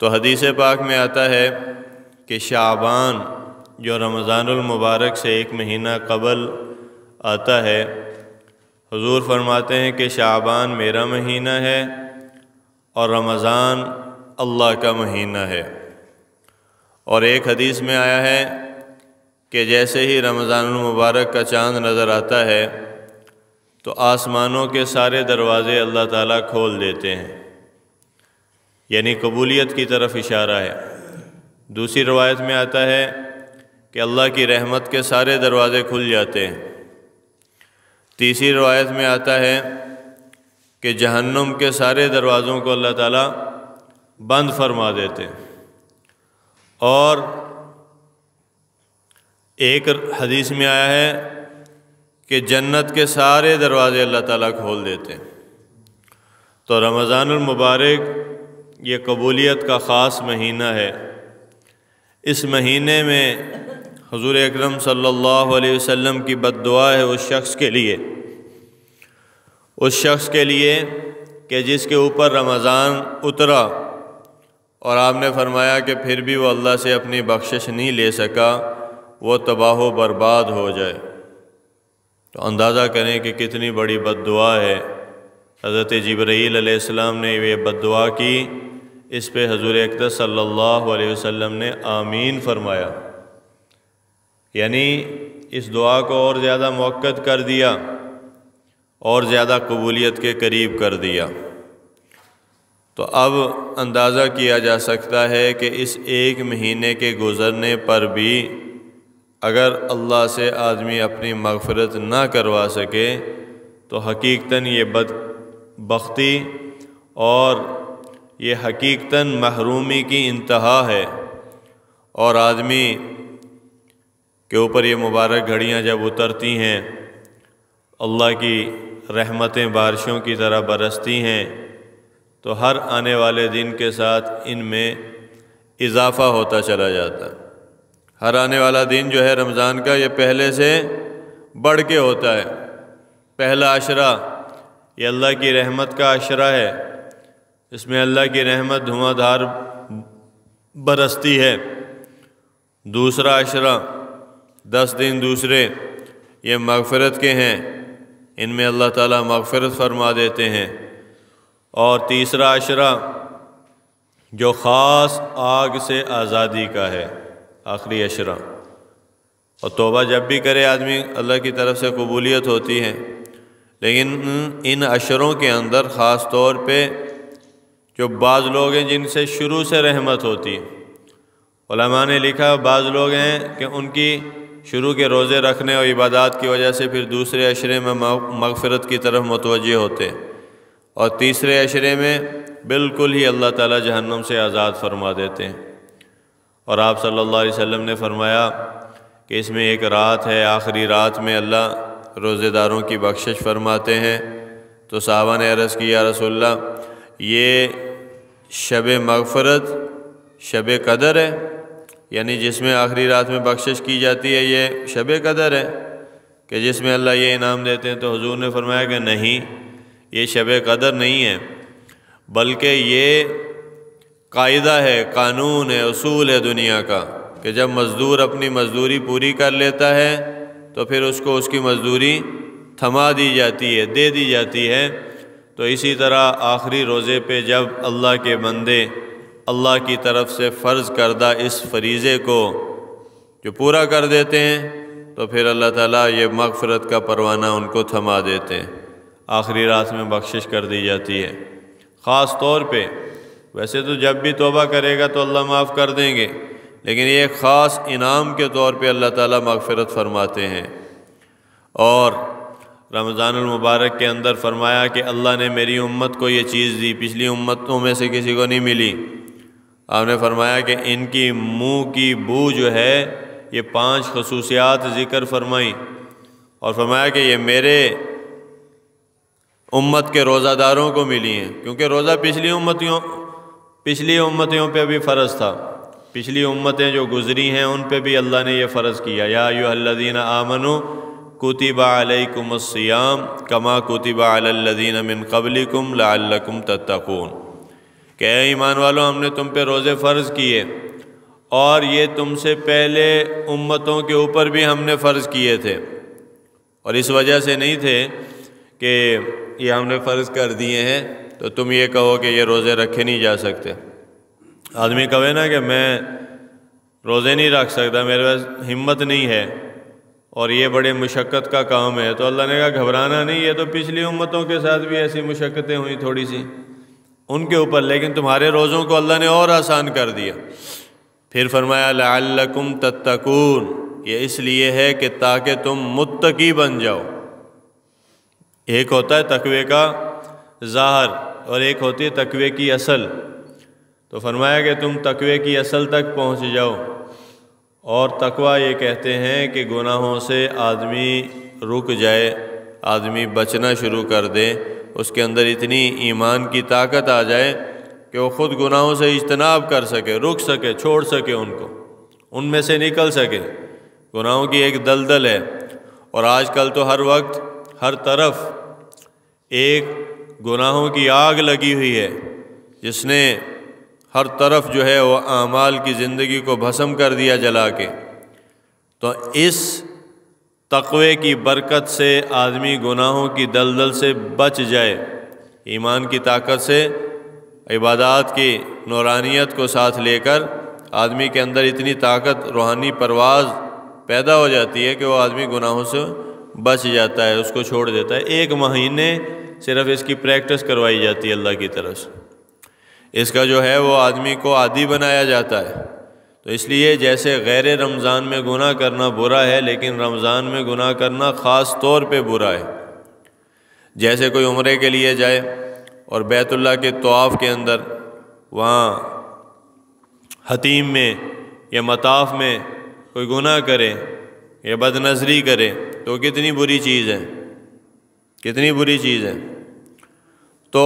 تو حدیث پاک میں آتا ہے کہ شعبان جو رمضان المبارک سے ایک مہینہ قبل آتا ہے، حضور فرماتے ہیں کہ شعبان میرا مہینہ ہے اور رمضان اللہ کا مہینہ ہے۔ اور ایک حدیث میں آیا ہے کہ جیسے ہی رمضان المبارک کا چاند نظر آتا ہے تو آسمانوں کے سارے دروازے اللہ تعالیٰ کھول دیتے ہیں، یعنی قبولیت کی طرف اشارہ ہے۔ دوسری روایت میں آتا ہے کہ اللہ کی رحمت کے سارے دروازے کھل جاتے ہیں۔ تیسری روایت میں آتا ہے کہ جہنم کے سارے دروازوں کو اللہ تعالیٰ بند فرما دیتے ہیں۔ اور ایک حدیث میں آیا ہے کہ جنت کے سارے دروازے اللہ تعالیٰ کھول دیتے ہیں۔ تو رمضان المبارک یہ قبولیت کا خاص مہینہ ہے۔ اس مہینے میں حضور اکرم صلی اللہ علیہ وسلم کی بد دعا ہے اس شخص کے لیے کہ جس کے اوپر رمضان اترا اور آپ نے فرمایا کہ پھر بھی وہ اللہ سے اپنی بخشش نہیں لے سکا، وہ تباہ و برباد ہو جائے۔ تو اندازہ کریں کہ کتنی بڑی بد دعا ہے۔ حضرت جبرائیل علیہ السلام نے یہ بد دعا کی، اس پہ حضور اقدس صلی اللہ علیہ وسلم نے آمین فرمایا، یعنی اس دعا کو اور زیادہ مؤکد کر دیا اور زیادہ قبولیت کے قریب کر دیا۔ تو اب اندازہ کیا جا سکتا ہے کہ اس ایک مہینے کے گزرنے پر بھی اگر اللہ سے آدمی اپنی مغفرت نہ کروا سکے تو حقیقتاً یہ بدبختی اور یہ حقیقتاً محرومی کی انتہا ہے۔ اور آدمی کے اوپر یہ مبارک گھڑیاں جب اترتی ہیں، اللہ کی رحمتیں بارشوں کی طرح برستی ہیں، تو ہر آنے والے دن کے ساتھ ان میں اضافہ ہوتا چلا جاتا ہے۔ ہر آنے والا دن جو ہے رمضان کا، یہ پہلے سے بڑھ کے ہوتا ہے۔ پہلا عشرہ یہ اللہ کی رحمت کا عشرہ ہے، اس میں اللہ کی رحمت دھواں دھار برستی ہے۔ دوسرا عشرہ 10 دن دوسرے یہ مغفرت کے ہیں، ان میں اللہ تعالیٰ مغفرت فرما دیتے ہیں۔ اور تیسرا عشرہ جو خاص آگ سے آزادی کا ہے، آخری عشرہ، اور توبہ جب بھی کرے آدمی اللہ کی طرف سے قبولیت ہوتی ہے۔ لیکن ان عشروں کے اندر خاص طور پہ جو بعض لوگ ہیں جن سے شروع سے رحمت ہوتی ہے، علماء نے لکھا بعض لوگ ہیں کہ ان کی شروع کے روزے رکھنے اور عبادات کی وجہ سے پھر دوسرے عشرے میں مغفرت کی طرف متوجہ ہوتے، اور تیسرے عشرے میں بالکل ہی اللہ تعالیٰ جہنم سے آزاد فرما دیتے ہیں۔ اور آپ صلی اللہ علیہ وسلم نے فرمایا کہ اس میں ایک رات ہے، آخری رات میں اللہ روزے داروں کی بخشش فرماتے ہیں۔ تو صحابہ نے عرض کی یا رسول اللہ، یہ شب مغفرت شب قدر ہے، یعنی جس میں آخری رات میں بخشش کی جاتی ہے یہ شب قدر ہے کہ جس میں اللہ یہ انعام دیتے ہیں؟ تو حضور نے فرمایا کہ نہیں، یہ شب قدر نہیں ہے، بلکہ یہ قاعدہ ہے، قانون ہے، اصول ہے دنیا کا کہ جب مزدور اپنی مزدوری پوری کر لیتا ہے تو پھر اس کو اس کی مزدوری تھما دی جاتی ہے، دے دی جاتی ہے۔ تو اسی طرح آخری روزے پہ جب اللہ کے بندے اللہ کی طرف سے فرض کردہ اس فریضے کو جو پورا کر دیتے ہیں تو پھر اللہ تعالیٰ یہ مغفرت کا پروانہ ان کو تھما دیتے ہیں، آخری رات میں بخشش کر دی جاتی ہے۔ خاص طور پہ ویسے تو جب بھی توبہ کرے گا تو اللہ معاف کر دیں گے، لیکن یہ ایک خاص انعام کے طور پہ اللہ تعالیٰ مغفرت فرماتے ہیں۔ اور رمضان المبارک کے اندر فرمایا کہ اللہ نے میری امت کو یہ چیز دی، پچھلی امتوں میں سے کسی کو نہیں ملی۔ آپ نے فرمایا کہ ان کی منہ کی بو جو ہے یہ 5 خصوصیات ذکر فرمائیں، اور فرمایا کہ یہ میرے امت کے روزہ داروں کو ملی ہیں، کیونکہ روزہ پچھلی امتوں پہ بھی فرض تھا، پچھلی امتیں جو گزری ہیں ان پہ بھی اللہ نے یہ فرض کیا، یا ایھا الذین آمنوا کتب علیکم الصیام کما کتب علی الذین من قبلکم لعلکم تتقون، کہ اے ایمان والو ہم نے تم پہ روزے فرض کیے اور یہ تم سے پہلے امتوں کے اوپر بھی ہم نے فرض کیے تھے، اور اس وجہ سے نہیں تھے کہ یہ ہم نے فرض کر دیے ہیں تو تم یہ کہو کہ یہ روزے رکھے نہیں جا سکتے۔ آدمی کہے نا کہ میں روزے نہیں رکھ سکتا، میرے پاس ہمت نہیں ہے اور یہ بڑے مشقت کا کام ہے، تو اللہ نے کہا گھبرانا نہیں، یہ تو پچھلی امتوں کے ساتھ بھی ایسی مشقتیں ہوئیں تھوڑی سی ان کے اوپر، لیکن تمہارے روزوں کو اللہ نے اور آسان کر دیا۔ پھر فرمایا لعلکم تتقون، یہ اس لیے ہے کہ تاکہ تم متقی بن جاؤ۔ ایک ہوتا ہے تقوی کا ظاہر اور ایک ہوتی ہے تقوی کی اصل، تو فرمایا کہ تم تقوی کی اصل تک پہنچ جاؤ۔ اور تقوی یہ کہتے ہیں کہ گناہوں سے آدمی رک جائے، آدمی بچنا شروع کر دے، اس کے اندر اتنی ایمان کی طاقت آ جائے کہ وہ خود گناہوں سے اجتناب کر سکے، رک سکے، چھوڑ سکے ان کو، ان میں سے نکل سکے۔ گناہوں کی ایک دلدل ہے، اور آج کل تو ہر وقت ہر طرف ایک گناہوں کی آگ لگی ہوئی ہے جس نے ہر طرف جو ہے وہ اعمال کی زندگی کو بھسم کر دیا جلا کے۔ تو اس تقوی کی برکت سے آدمی گناہوں کی دلدل سے بچ جائے، ایمان کی طاقت سے عبادات کی نورانیت کو ساتھ لے کر آدمی کے اندر اتنی طاقت، روحانی پرواز پیدا ہو جاتی ہے کہ وہ آدمی گناہوں سے بچ جاتا ہے، اس کو چھوڑ دیتا ہے۔ 1 مہینے صرف اس کی پریکٹس کروائی جاتی ہے اللہ کی طرف سے، اس کا جو ہے وہ آدمی کو عادی بنایا جاتا ہے۔ تو اس لیے جیسے غیر رمضان میں گناہ کرنا برا ہے، لیکن رمضان میں گناہ کرنا خاص طور پہ برا ہے۔ جیسے کوئی عمرے کے لیے جائے اور بیت اللہ کے طواف کے اندر وہاں حتیم میں یا مطاف میں کوئی گناہ کرے یا بد نظری کرے تو کتنی بری چیز ہے، کتنی بری چیز ہے۔ تو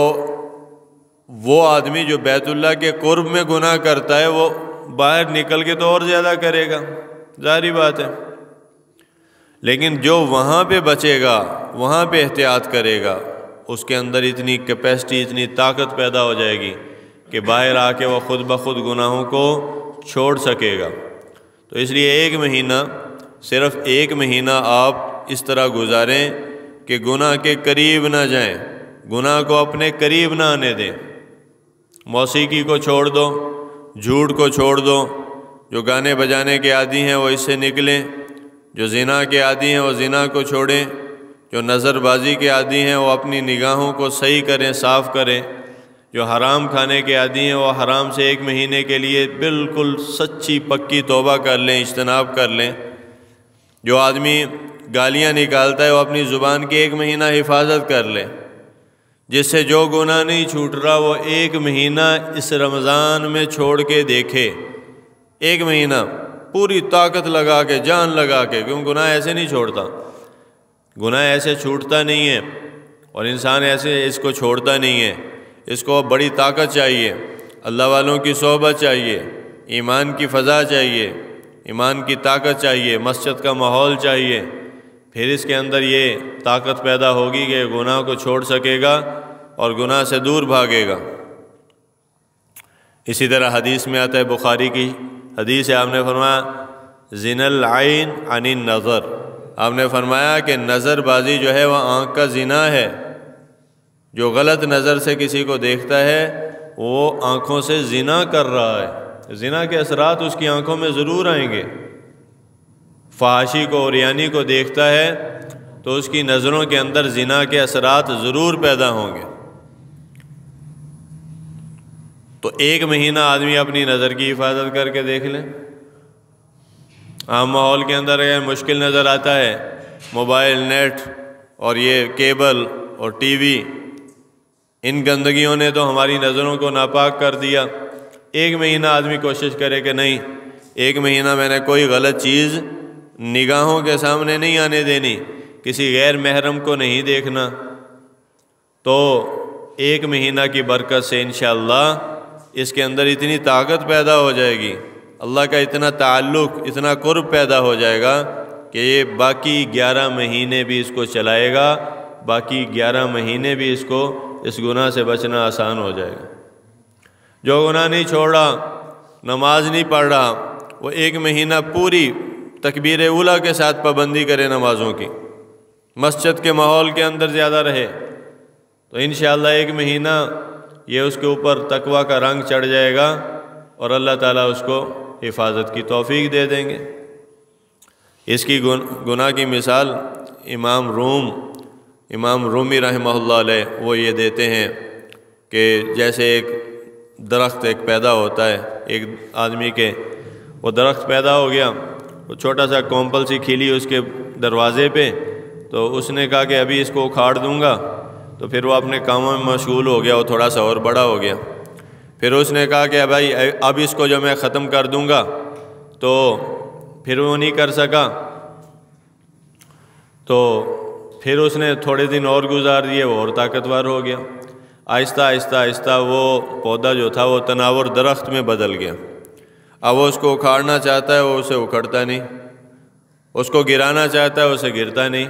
وہ آدمی جو بیت اللہ کے قرب میں گناہ کرتا ہے وہ باہر نکل کے تو اور زیادہ کرے گا، ظاہری بات ہے، لیکن جو وہاں پہ بچے گا، وہاں پہ احتیاط کرے گا، اس کے اندر اتنی کیپیسٹی، اتنی طاقت پیدا ہو جائے گی کہ باہر آ کے وہ خود بخود گناہوں کو چھوڑ سکے گا۔ تو اس لیے 1 مہینہ، صرف 1 مہینہ آپ اس طرح گزاریں کہ گناہ کے قریب نہ جائیں، گناہ کو اپنے قریب نہ آنے دیں۔ موسیقی کو چھوڑ دو، جھوٹ کو چھوڑ دو، جو گانے بجانے کے عادی ہیں وہ اس سے نکلیں، جو زنا کے عادی ہیں وہ زنا کو چھوڑیں، جو نظر بازی کے عادی ہیں وہ اپنی نگاہوں کو صحیح کریں، صاف کریں، جو حرام کھانے کے عادی ہیں وہ حرام سے 1 مہینے کے لیے بالکل سچی پکی توبہ کر لیں، اجتناب کر لیں۔ جو آدمی گالیاں نکالتا ہے وہ اپنی زبان کی 1 مہینہ حفاظت کر لے۔ جس سے جو گناہ نہیں چھوٹ رہا وہ 1 مہینہ اس رمضان میں چھوڑ کے دیکھے، 1 مہینہ پوری طاقت لگا کے، جان لگا کے، کیوں گناہ ایسے نہیں چھوڑتا، گناہ ایسے چھوٹتا نہیں ہے، اور انسان ایسے اس کو چھوڑتا نہیں ہے۔ اس کو بڑی طاقت چاہیے، اللہ والوں کی صحبت چاہیے، ایمان کی فضا چاہیے، ایمان کی طاقت چاہیے، مسجد کا ماحول چاہیے، پھر اس کے اندر یہ طاقت پیدا ہوگی کہ گناہ کو چھوڑ سکے گا اور گناہ سے دور بھاگے گا۔ اسی طرح حدیث میں آتا ہے، بخاری کی حدیث ہے، آپ نے فرمایا زنا العین عن النظر، آپ نے فرمایا کہ نظر بازی جو ہے وہ آنکھ کا زنا ہے۔ جو غلط نظر سے کسی کو دیکھتا ہے وہ آنکھوں سے زنا کر رہا ہے، زنا کے اثرات اس کی آنکھوں میں ضرور آئیں گے۔ فحاشی کو، عریانی کو دیکھتا ہے تو اس کی نظروں کے اندر زنا کے اثرات ضرور پیدا ہوں گے۔ تو 1 مہینہ آدمی اپنی نظر کی حفاظت کر کے دیکھ لیں۔ عام ماحول کے اندر اگر مشکل نظر آتا ہے، موبائل، نیٹ اور یہ کیبل اور ٹی وی، ان گندگیوں نے تو ہماری نظروں کو ناپاک کر دیا۔ 1 مہینہ آدمی کوشش کرے کہ نہیں، 1 مہینہ میں نے کوئی غلط چیز نگاہوں کے سامنے نہیں آنے دینی، کسی غیر محرم کو نہیں دیکھنا۔ تو 1 مہینہ کی برکت سے انشاءاللہ اس کے اندر اتنی طاقت پیدا ہو جائے گی، اللہ کا اتنا تعلق، اتنا قرب پیدا ہو جائے گا کہ یہ باقی 11 مہینے بھی اس کو چلائے گا، باقی 11 مہینے بھی اس کو اس گناہ سے بچنا آسان ہو جائے گا۔ جو گناہ نہیں چھوڑ رہا، نماز نہیں پڑھ رہا، وہ 1 مہینہ پوری تکبیر اولیٰ کے ساتھ پابندی کرے نمازوں کی، مسجد کے ماحول کے اندر زیادہ رہے، تو انشاءاللہ 1 مہینہ یہ اس کے اوپر تقویٰ کا رنگ چڑھ جائے گا اور اللہ تعالیٰ اس کو حفاظت کی توفیق دے دیں گے۔ اس کی گناہ کی مثال امام رومی رحمہ اللہ علیہ وہ یہ دیتے ہیں کہ جیسے ایک درخت پیدا ہوتا ہے ایک آدمی کے، وہ درخت پیدا ہو گیا، وہ چھوٹا سا کومپل سی کھلی اس کے دروازے پہ، تو اس نے کہا کہ ابھی اس کو اکھاڑ دوں گا، تو پھر وہ اپنے کاموں میں مشغول ہو گیا، وہ تھوڑا سا اور بڑا ہو گیا، پھر اس نے کہا کہ بھائی اب اس کو جو میں ختم کر دوں گا، تو پھر وہ نہیں کر سکا، تو پھر اس نے تھوڑے دن اور گزار دیے، وہ اور طاقتور ہو گیا، آہستہ آہستہ وہ پودا جو تھا وہ تناور درخت میں بدل گیا۔ اب وہ اس کو اکھاڑنا چاہتا ہے، وہ اسے اکھڑتا نہیں، اس کو گرانا چاہتا ہے، اسے گرتا نہیں۔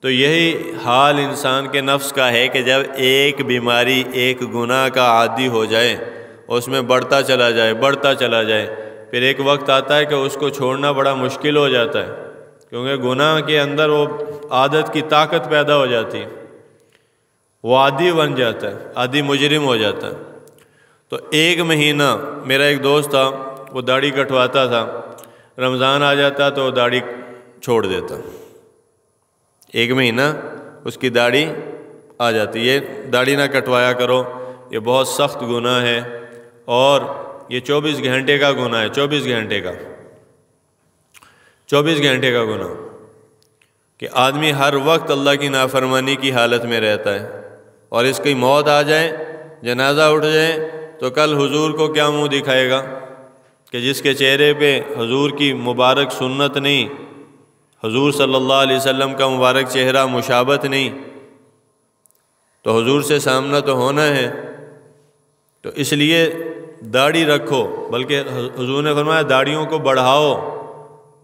تو یہی حال انسان کے نفس کا ہے کہ جب ایک بیماری، ایک گناہ کا عادی ہو جائے، اس میں بڑھتا چلا جائے، پھر ایک وقت آتا ہے کہ اس کو چھوڑنا بڑا مشکل ہو جاتا ہے، کیونکہ گناہ کے اندر وہ عادت کی طاقت پیدا ہو جاتی ہے، وہ عادی بن جاتا ہے، عادی مجرم ہو جاتا ہے۔ تو 1 مہینہ میرا ایک دوست تھا، وہ داڑھی کٹواتا تھا، رمضان آ جاتا تو وہ داڑھی چھوڑ دیتا، 1 مہینہ اس کی داڑھی آ جاتی۔ یہ داڑھی نہ کٹوایا کرو، یہ بہت سخت گناہ ہے، اور یہ 24 گھنٹے کا گناہ ہے، 24 گھنٹے کا گناہ، کہ آدمی ہر وقت اللہ کی نافرمانی کی حالت میں رہتا ہے، اور اس کی موت آ جائے، جنازہ اٹھ جائے، تو کل حضور کو کیا منہ دکھائے گا کہ جس کے چہرے پہ حضور کی مبارک سنت نہیں، حضور صلی اللہ علیہ وسلم کا مبارک چہرہ مشابہت نہیں، تو حضور سے سامنا تو ہونا ہے۔ تو اس لیے داڑھی رکھو، بلکہ حضور نے فرمایا داڑھیوں کو بڑھاؤ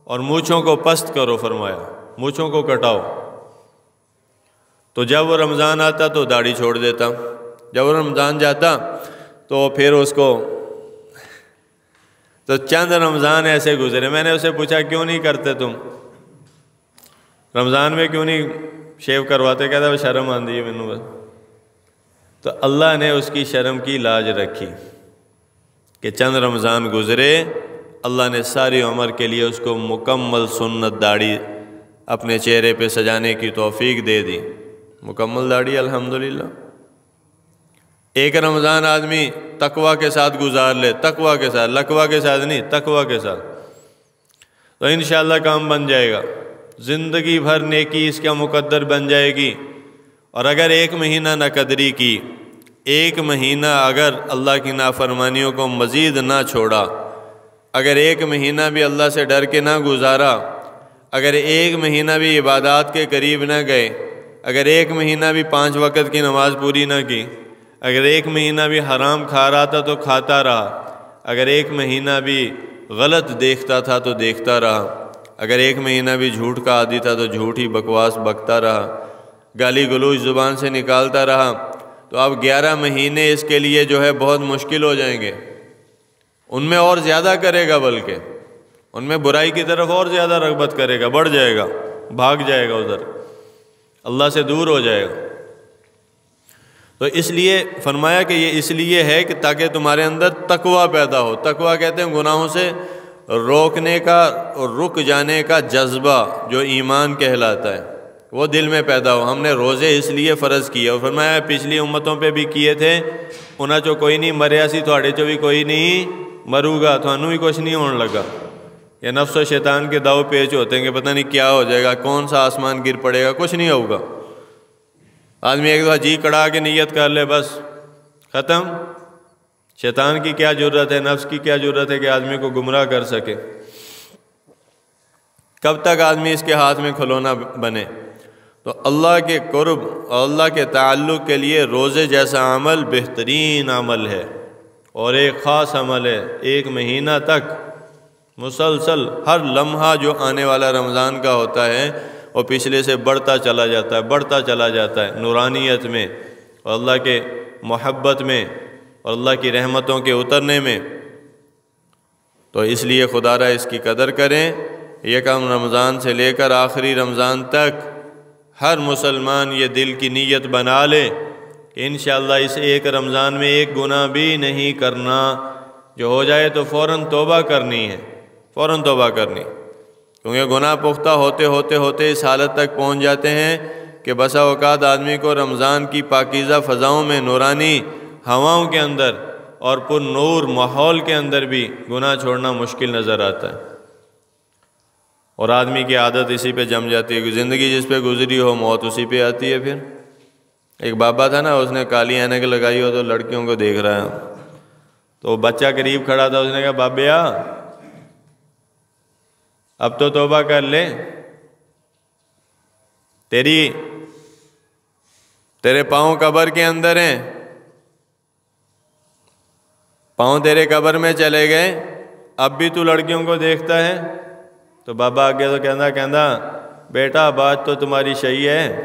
اور مونچھوں کو پست کرو، فرمایا مونچھوں کو کٹاؤ۔ تو جب وہ رمضان آتا تو داڑھی چھوڑ دیتا، جب وہ رمضان جاتا تو پھر اس کو، تو چند رمضان ایسے گزرے، میں نے اسے پوچھا کیوں نہیں کرتے تم رمضان میں، کیوں نہیں شیو کرواتے؟ کہتا ہے شرم آندی ہے مینوں بس۔ تو اللہ نے اس کی شرم کی لاج رکھی کہ چند رمضان گزرے، اللہ نے ساری عمر کے لیے اس کو مکمل سنت داڑھی اپنے چہرے پہ سجانے کی توفیق دے دی، مکمل داڑھی الحمدللہ۔ 1 رمضان آدمی تقویٰ کے ساتھ گزار لے، تقویٰ کے ساتھ، لقوہ کے ساتھ نہیں، تقویٰ کے ساتھ، تو انشاءاللہ کام بن جائے گا، زندگی بھر نیکی اس کا مقدر بن جائے گی۔ اور اگر 1 مہینہ نہ قدری کی، 1 مہینہ اگر اللہ کی نافرمانیوں کو مزید نہ چھوڑا، اگر 1 مہینہ بھی اللہ سے ڈر کے نہ گزارا، اگر 1 مہینہ بھی عبادات کے قریب نہ گئے، اگر 1 مہینہ بھی 5 وقت کی نماز پوری نہ کی، اگر 1 مہینہ بھی حرام کھا رہا تھا تو کھاتا رہا، اگر 1 مہینہ بھی غلط دیکھتا تھا تو دیکھتا رہا، اگر 1 مہینہ بھی جھوٹ کا عادی تھا تو جھوٹ ہی بکواس بکتا رہا، گالی گلوچ زبان سے نکالتا رہا، تو اب 11 مہینے اس کے لیے جو ہے بہت مشکل ہو جائیں گے، ان میں اور زیادہ کرے گا، بلکہ ان میں برائی کی طرف اور زیادہ رغبت کرے گا، بڑھ جائے گا، بھاگ جائے گا ادھر، اللہ سے دور ہو جائے گا۔ تو اس لیے فرمایا کہ یہ اس لیے ہے کہ تاکہ تمہارے اندر تقویٰ پیدا ہو۔ تقویٰ کہتے ہیں گناہوں سے روکنے کا اور رک جانے کا جذبہ، جو ایمان کہلاتا ہے، وہ دل میں پیدا ہو۔ ہم نے روزے اس لیے فرض کیے، اور فرمایا پچھلی امتوں پہ بھی کیے تھے، انہاں چو کوئی نہیں مریا سی، تھوڑے چو بھی کوئی نہیں مروں گا، تھانوں بھی کچھ نہیں ہونے لگا۔ یہ نفس و شیطان کے داؤ پیچ ہوتے ہیں کہ پتہ نہیں کیا ہو جائے گا، کون سا آسمان گر پڑے گا، کچھ نہیں ہوگا۔ آدمی ایک دفعہ جی کڑا کے نیت کر لے، بس ختم۔ شیطان کی کیا جرت ہے، نفس کی کیا جرت ہے کہ آدمی کو گمراہ کر سکے؟ کب تک آدمی اس کے ہاتھ میں کھلونا بنے؟ تو اللہ کے قرب اور اللہ کے تعلق کے لیے روزے جیسا عمل بہترین عمل ہے، اور ایک خاص عمل ہے۔ 1 مہینہ تک مسلسل ہر لمحہ جو آنے والا رمضان کا ہوتا ہے وہ پچھلے سے بڑھتا چلا جاتا ہے، بڑھتا چلا جاتا ہے، نورانیت میں اور اللہ کے محبت میں اور اللہ کی رحمتوں کے اترنے میں۔ تو اس لیے خدا را اس کی قدر کریں۔ یکم رمضان سے لے کر آخری رمضان تک ہر مسلمان یہ دل کی نیت بنا لے کہ انشاءاللہ اس ایک رمضان میں ایک گناہ بھی نہیں کرنا، جو ہو جائے تو فوراً توبہ کرنی ہے، فوراً توبہ کرنی، کیونکہ گناہ پختہ ہوتے ہوتے ہوتے اس حالت تک پہنچ جاتے ہیں کہ بسا اوقات آدمی کو رمضان کی پاکیزہ فضاؤں میں، نورانی ہواؤں کے اندر اور پر نور ماحول کے اندر بھی گناہ چھوڑنا مشکل نظر آتا ہے، اور آدمی کی عادت اسی پہ جم جاتی ہے کہ زندگی جس پہ گزری ہو موت اسی پہ آتی ہے۔ پھر ایک بابا تھا نا، اس نے کالی اینک لگائی ہو تو لڑکیوں کو دیکھ رہا ہے، تو بچہ قریب کھڑا تھا، اس نے کہا بابیا اب تو توبہ کر لے، تیرے پاؤں قبر کے اندر ہیں، پاؤں تیرے قبر میں چلے گئے، اب بھی تو لڑکیوں کو دیکھتا ہے؟ تو بابا آگے تو کہندا بیٹا بات تو تمہاری صحیح ہے،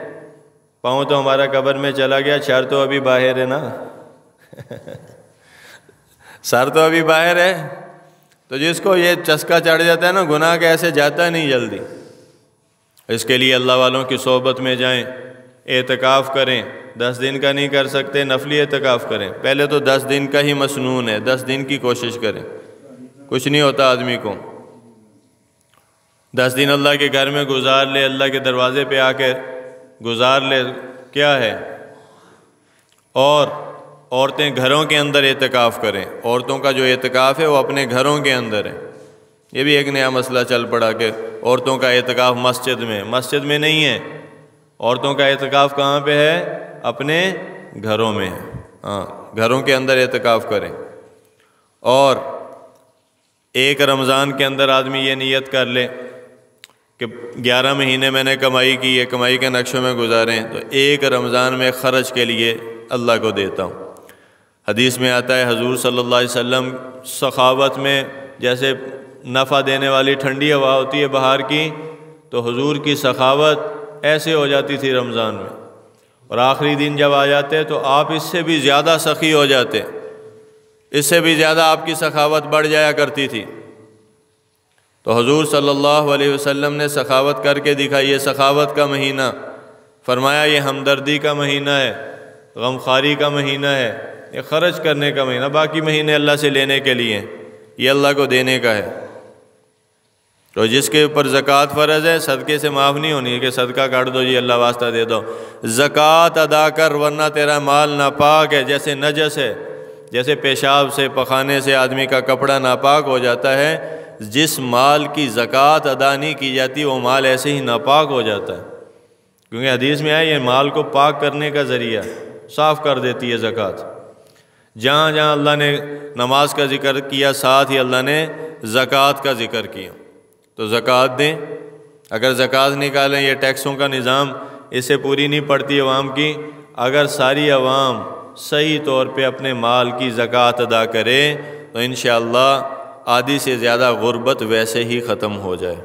پاؤں تو ہمارا قبر میں چلا گیا، سر تو ابھی باہر ہے نا سر تو ابھی باہر ہے۔ تو جس کو یہ چسکا چڑھ جاتا ہے نا گناہ کا، ایسے جاتا نہیں جلدی۔ اس کے لیے اللہ والوں کی صحبت میں جائیں، اعتکاف کریں، 10 دن کا نہیں کر سکتے نفلی اعتکاف کریں، پہلے تو 10 دن کا ہی مسنون ہے، 10 دن کی کوشش کریں، کچھ نہیں ہوتا آدمی کو۔ 10 دن اللہ کے گھر میں گزار لے، اللہ کے دروازے پہ آ کے گزار لے، کیا ہے؟ اور عورتیں گھروں کے اندر اعتکاف کریں، عورتوں کا جو اعتکاف ہے وہ اپنے گھروں کے اندر ہے۔ یہ بھی ایک نیا مسئلہ چل پڑا کہ عورتوں کا اعتکاف مسجد میں نہیں ہے، عورتوں کا اعتکاف کہاں پہ ہے؟ اپنے گھروں میں ہے، ہاں گھروں کے اندر اعتکاف کریں۔ اور ایک رمضان کے اندر آدمی یہ نیت کر لے کہ 11 مہینے میں نے کمائی کی ہے، کمائی کے نقشوں میں گزاریں، تو ایک رمضان میں خرچ کے لیے اللہ کو دیتا ہوں۔ حدیث میں آتا ہے حضور صلی اللہ علیہ وسلم سخاوت میں، جیسے نفع دینے والی ٹھنڈی ہوا ہوتی ہے باہر کی، تو حضور کی سخاوت ایسے ہو جاتی تھی رمضان میں، اور آخری دن جب آ جاتے تو آپ اس سے بھی زیادہ سخی ہو جاتے، اس سے بھی زیادہ آپ کی سخاوت بڑھ جایا کرتی تھی۔ تو حضور صلی اللہ علیہ وسلم نے سخاوت کر کے دکھائی، یہ سخاوت کا مہینہ، فرمایا یہ ہمدردی کا مہینہ ہے، غمخواری کا مہینہ ہے، یہ خرچ کرنے کا مہینہ، باقی مہینے اللہ سے لینے کے لیے، یہ اللہ کو دینے کا ہے۔ تو جس کے اوپر زکوٰۃ فرض ہے، صدقے سے معاف نہیں ہونی کہ صدقہ کاٹ دو جی اللہ واسطہ دے دو، زکوٰۃ ادا کر ورنہ تیرا مال ناپاک ہے، جیسے نجس ہے، جیسے پیشاب سے پخانے سے آدمی کا کپڑا ناپاک ہو جاتا ہے، جس مال کی زکوٰۃ ادا نہیں کی جاتی وہ مال ایسے ہی ناپاک ہو جاتا ہے، کیونکہ حدیث میں ہے یہ مال کو پاک کرنے کا ذریعہ، صاف کر دیتی ہے زکوٰۃ۔ جہاں جہاں اللہ نے نماز کا ذکر کیا، ساتھ ہی اللہ نے زکوٰۃ کا ذکر کیا، تو زکوٰۃ دیں۔ اگر زکوٰۃ نکالیں، یہ ٹیکسوں کا نظام اس سے پوری نہیں پڑتی عوام کی، اگر ساری عوام صحیح طور پہ اپنے مال کی زکوٰۃ ادا کرے تو انشاءاللہ آدھی سے زیادہ غربت ویسے ہی ختم ہو جائے،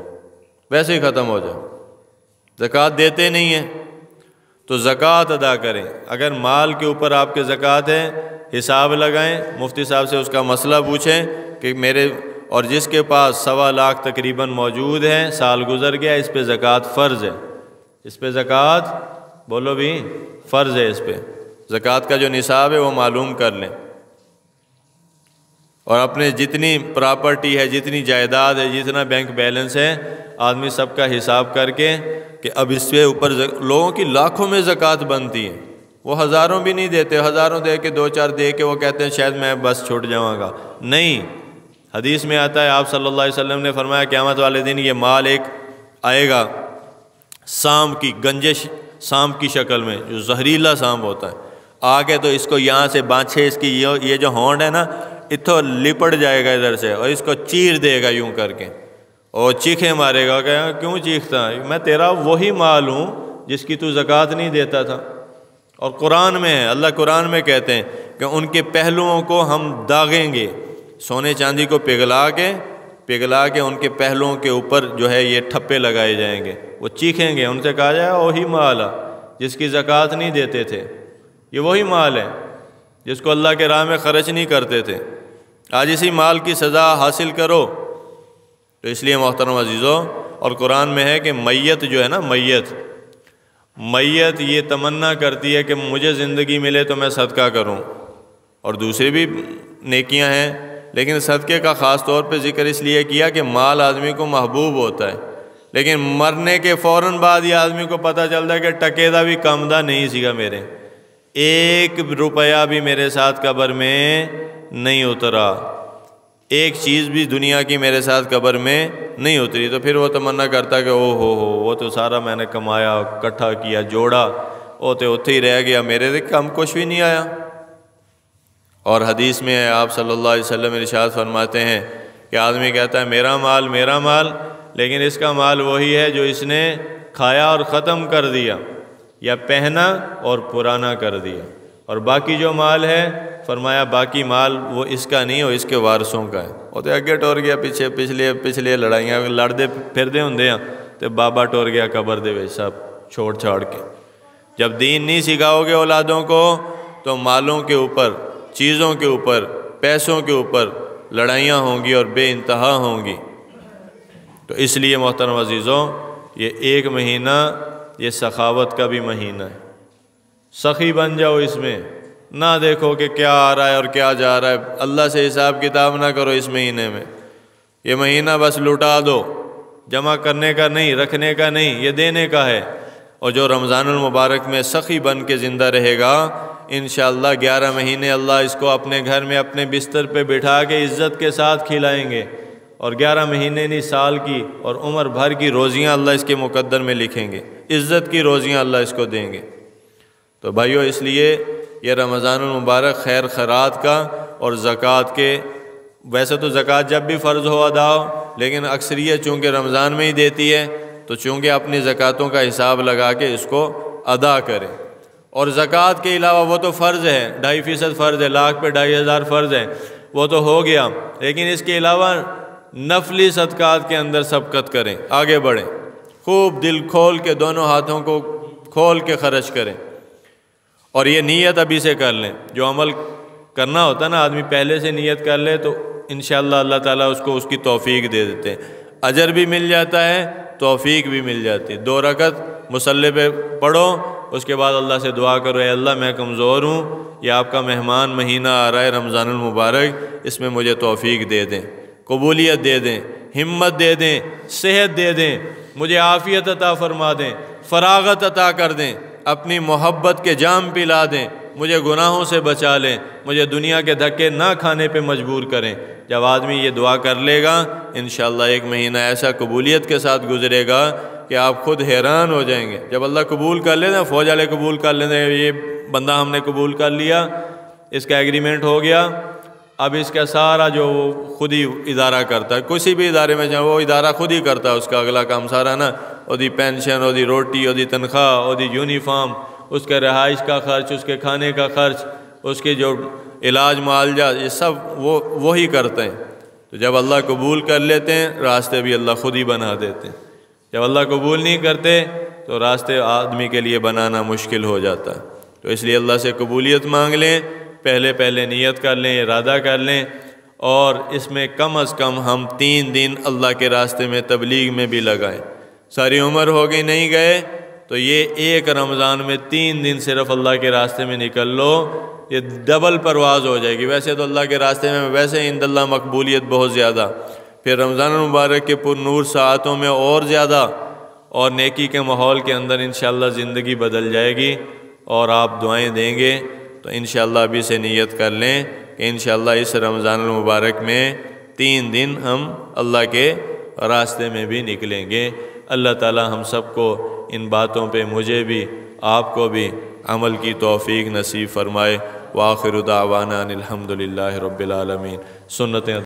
ویسے ہی ختم ہو جائے۔ زکوٰۃ دیتے نہیں ہیں تو زکوٰۃ ادا کریں۔ اگر مال کے اوپر آپ کے زکوٰۃ ہے، حساب لگائیں، مفتی صاحب سے اس کا مسئلہ پوچھیں کہ میرے اور جس کے پاس 1.25 لاکھ تقریباً موجود ہیں، سال گزر گیا، اس پہ زکوٰۃ فرض ہے، اس پہ زکوٰۃ بولو بھی فرض ہے، اس پہ زکوٰۃ کا جو نصاب ہے وہ معلوم کر لیں، اور اپنے جتنی پراپرٹی ہے، جتنی جائیداد ہے، جتنا بینک بیلنس ہے، آدمی سب کا حساب کر کے کہ اب اس سے اوپر لوگوں کی لاکھوں میں زکوٰۃ بنتی ہے، وہ ہزاروں بھی نہیں دیتے، ہزاروں دے کے 2-4 دے کے وہ کہتے ہیں شاید میں بس چھوٹ جاؤں گا، نہیں۔ حدیث میں آتا ہے آپ صلی اللہ علیہ وسلم نے فرمایا قیامت والے دن یہ مال ایک آئے گا سانپ کی، گنجش سانپ کی شکل میں، جو زہریلا سانپ ہوتا ہے، آگے تو اس کو یہاں سے بانچھے، اس کی یہ جو ہونڈ ہے نا، اتھو لپٹ جائے گا ادھر سے اور اس کو چیر دے گا یوں کر کے، اور چیخیں مارے گا کہ کیوں چیختا ہے، میں تیرا وہی مال ہوں جس کی تو زکوٰۃ نہیں دیتا تھا۔ اور قرآن میں ہے، اللہ قرآن میں کہتے ہیں کہ ان کے پہلوؤں کو ہم داغیں گے، سونے چاندی کو پگھلا کے ان کے پہلوؤں کے اوپر جو ہے یہ ٹھپے لگائے جائیں گے، وہ چیخیں گے، ان سے کہا جائے وہی مال ہے جس کی زکوٰۃ نہیں دیتے تھے، یہ وہی مال ہے جس کو اللہ کے راہ میں خرچ نہیں کرتے تھے، آج اسی مال کی سزا حاصل کرو۔ تو اس لیے محترم عزیزو، اور قرآن میں ہے کہ میت جو ہے نا، میت یہ تمنا کرتی ہے کہ مجھے زندگی ملے تو میں صدقہ کروں، اور دوسری بھی نیکیاں ہیں، لیکن صدقے کا خاص طور پہ ذکر اس لیے کیا کہ مال آدمی کو محبوب ہوتا ہے، لیکن مرنے کے فوراً بعد یہ آدمی کو پتہ چلتا ہے کہ ٹکے دا بھی کم دا نہیں سیگا، میرے 1 روپیہ بھی میرے ساتھ قبر میں نہیں اترا، ایک چیز بھی دنیا کی میرے ساتھ قبر میں نہیں اتری۔ تو پھر وہ تمنا کرتا کہ او ہو وہ تو سارا میں نے کمایا، اکٹھا کیا، جوڑا، وہ تو اتھے ہی رہ گیا، میرے سے کم کچھ بھی نہیں آیا۔ اور حدیث میں آپ صلی اللہ علیہ وسلم ارشاد فرماتے ہیں کہ آدمی کہتا ہے میرا مال میرا مال، لیکن اس کا مال وہی ہے جو اس نے کھایا اور ختم کر دیا، یا پہنا اور پرانا کر دیا، اور باقی جو مال ہے فرمایا باقی مال وہ اس کا نہیں، وہ اس کے وارثوں کا ہے۔ وہ تو اگے ٹور گیا، پچھلے لڑائیاں لڑتے پھرتے ہوندے ہیں تو بابا ٹور گیا قبر دے وچ سب چھوڑ چھاڑ کے۔ جب دین نہیں سکھاؤ گے اولادوں کو تو مالوں کے اوپر، چیزوں کے اوپر، پیسوں کے اوپر لڑائیاں ہوں گی اور بے انتہا ہوں گی۔ تو اس لیے محترم عزیزوں، یہ 1 مہینہ یہ سخاوت کا بھی مہینہ ہے، سخی بن جاؤ اس میں، نہ دیکھو کہ کیا آ رہا ہے اور کیا جا رہا ہے، اللہ سے حساب کتاب نہ کرو اس مہینے میں، یہ مہینہ بس لٹا دو، جمع کرنے کا نہیں، رکھنے کا نہیں، یہ دینے کا ہے۔ اور جو رمضان المبارک میں سخی بن کے زندہ رہے گا، انشاءاللہ 11 مہینے اللہ اس کو اپنے گھر میں اپنے بستر پہ بٹھا کے عزت کے ساتھ کھلائیں گے، اور 11 مہینے نہیں، سال کی اور عمر بھر کی روزیاں اللہ اس کے مقدر میں لکھیں گے، عزت کی روزیاں اللہ اس کو دیں گے۔ تو بھائیو، اس لیے یہ رمضان المبارک خیر خیرات کا اور زکوٰۃ کے، ویسے تو زکوٰۃ جب بھی فرض ہو ادا ہو، لیکن اکثریت چونکہ رمضان میں ہی دیتی ہے، تو چونکہ اپنی زکوٰۃوں کا حساب لگا کے اس کو ادا کریں۔ اور زکوٰۃ کے علاوہ وہ تو فرض ہے، 2.5% فرض ہے، لاکھ پہ 2.500 فرض ہے، وہ تو ہو گیا، لیکن اس کے علاوہ نفلی صدقات کے اندر سبقت کریں، آگے بڑھیں، خوب دل کھول کے، دونوں ہاتھوں کو کھول کے خرچ کریں۔ اور یہ نیت ابھی سے کر لیں، جو عمل کرنا ہوتا ہے نا، آدمی پہلے سے نیت کر لے تو انشاءاللہ اللہ تعالیٰ اس کو اس کی توفیق دے دیتے ہیں، اجر بھی مل جاتا ہے، توفیق بھی مل جاتی ہے۔ 2 رکعت مصلی پہ پڑھو، اس کے بعد اللہ سے دعا کرو، اے اللہ میں کمزور ہوں، یہ آپ کا مہمان مہینہ آ رہا ہے رمضان المبارک، اس میں مجھے توفیق دے دیں، قبولیت دے دیں، ہمت دے دیں، صحت دے دیں، مجھے عافیت عطا فرما دیں، فراغت عطا کر دیں، اپنی محبت کے جام پلا دیں، مجھے گناہوں سے بچا لیں، مجھے دنیا کے دھکے نہ کھانے پہ مجبور کریں۔ جب آدمی یہ دعا کر لے گا، انشاءاللہ 1 مہینہ ایسا قبولیت کے ساتھ گزرے گا کہ آپ خود حیران ہو جائیں گے۔ جب اللہ قبول کر لے نا، فوج والے قبول کر لیں، یہ بندہ ہم نے قبول کر لیا، اس کا ایگریمنٹ ہو گیا، اب اس کا سارا جو خود ہی ادارہ کرتا ہے، کسی بھی ادارے میں جائیں وہ ادارہ خود ہی کرتا ہے، اس کا اگلا کام سارا نا، دی پینشن، دی روٹی، دی تنخواہ، دی یونیفارم، اس کے رہائش کا خرچ، اس کے کھانے کا خرچ، اس کے جو علاج معالجہ، یہ سب وہی کرتے ہیں۔ تو جب اللہ قبول کر لیتے ہیں، راستے بھی اللہ خود ہی بنا دیتے ہیں۔ جب اللہ قبول نہیں کرتے تو راستے آدمی کے لیے بنانا مشکل ہو جاتا ہے۔ تو اس لیے اللہ سے قبولیت مانگ لیں، پہلے نیت کر لیں، ارادہ کر لیں، اور اس میں کم از کم ہم 3 دن اللہ کے راستے میں تبلیغ میں بھی لگائیں۔ ساری عمر ہو گئی نہیں گئے تو یہ 1 رمضان میں 3 دن صرف اللہ کے راستے میں نکل لو، یہ ڈبل پرواز ہو جائے گی۔ ویسے تو اللہ کے راستے میں ویسے عند اللہ مقبولیت بہت زیادہ، پھر رمضان المبارک کے پر نور ساعتوں میں اور زیادہ، اور نیکی کے ماحول کے اندر انشاءاللہ زندگی بدل جائے گی، اور آپ دعائیں دیں گے تو انشاءاللہ ابھی سے نیت کر لیں کہ انشاءاللہ اس رمضان المبارک میں 3 دن ہم اللہ کے راستے میں بھی نکلیں گے۔ اللہ تعالی ہم سب کو ان باتوں پہ، مجھے بھی آپ کو بھی عمل کی توفیق نصیب فرمائے۔ وآخر دعوانا ان الحمدللہ رب العالمین۔ سنتیں